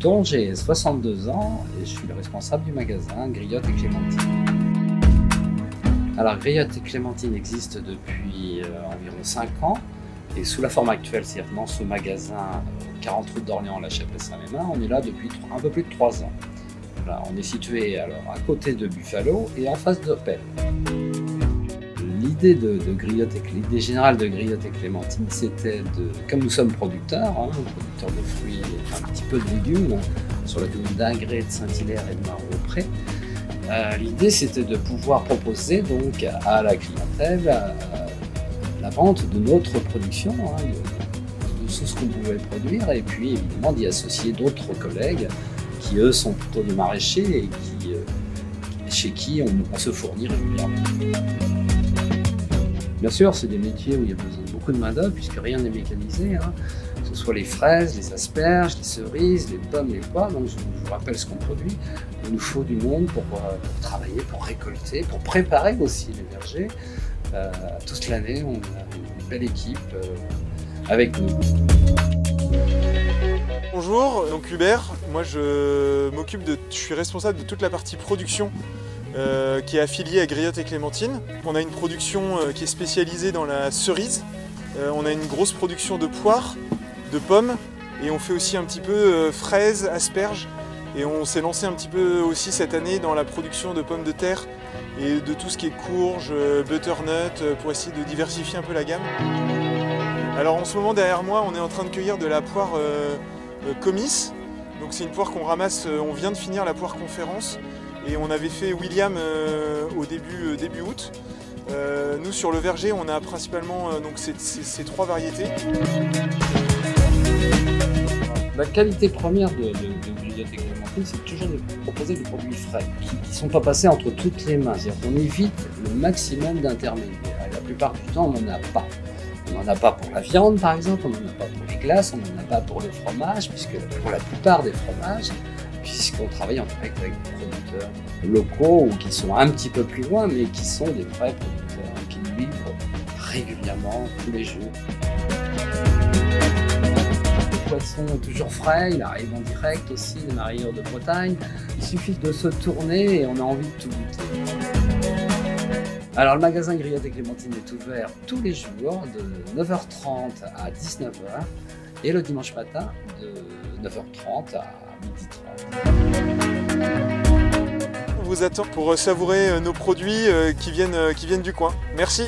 dont j'ai 62 ans et je suis le responsable du magasin Griotte et Clémentine. Alors Griotte et Clémentine existe depuis environ 5 ans et sous la forme actuelle, c'est-à-dire dans ce magasin 40 route d'Orléans, La Chapelle-Saint-Mémin, on est là depuis un peu plus de 3 ans. Voilà, on est situé alors à côté de Buffalo et en face d'Opel. L'idée l'idée générale de Griotte et Clémentine, c'était comme nous sommes producteurs, producteurs de fruits, enfin, un petit peu de légumes, sur la commune d'Ingré, de Saint-Hilaire et de Marolles-Pré, l'idée c'était de pouvoir proposer donc à la clientèle la vente de notre production, de tout ce qu'on pouvait produire, et puis évidemment d'y associer d'autres collègues qui eux sont plutôt des maraîchers et chez qui on se fournit régulièrement. Bien sûr, c'est des métiers où il y a besoin de beaucoup de main-d'œuvre puisque rien n'est mécanisé, que ce soit les fraises, les asperges, les cerises, les pommes, les pois. Donc je vous rappelle ce qu'on produit. Il nous faut du monde pour travailler, pour récolter, pour préparer aussi les vergers. Toute l'année, on a une belle équipe avec nous. Bonjour, donc Hubert, moi je suis responsable de toute la partie production qui est affiliée à Griotte et Clémentine. On a une production qui est spécialisée dans la cerise, on a une grosse production de poires, de pommes et on fait aussi un petit peu fraises, asperges et on s'est lancé un petit peu aussi cette année dans la production de pommes de terre et de tout ce qui est courge, butternut pour essayer de diversifier un peu la gamme. Alors en ce moment derrière moi on est en train de cueillir de la poire Comice, donc c'est une poire qu'on ramasse, on vient de finir la poire Conférence et on avait fait William au début août. Nous sur le verger on a principalement donc ces 3 variétés. La qualité première de Griotte et Clémentine, c'est toujours de proposer des produits frais qui ne sont pas passés entre toutes les mains. C'est-à-dire qu'on évite le maximum d'intermédiaires. La plupart du temps on n'en a pas. On n'en a pas pour la viande par exemple, on n'en a pas pour les glaces, on n'en a pas pour le fromage, puisque pour la plupart des fromages, puisqu'on travaille en direct avec des producteurs locaux ou qui sont un petit peu plus loin, mais qui sont des vrais producteurs qui nous livrent régulièrement tous les jours. Le poisson est toujours frais, il arrive en direct aussi des mareyeurs de Bretagne. Il suffit de se tourner et on a envie de tout goûter. Alors le magasin Griotte et Clémentine est ouvert tous les jours de 9h30 à 19h et le dimanche matin de 9h30 à 12h30. On vous attend pour savourer nos produits qui viennent du coin. Merci.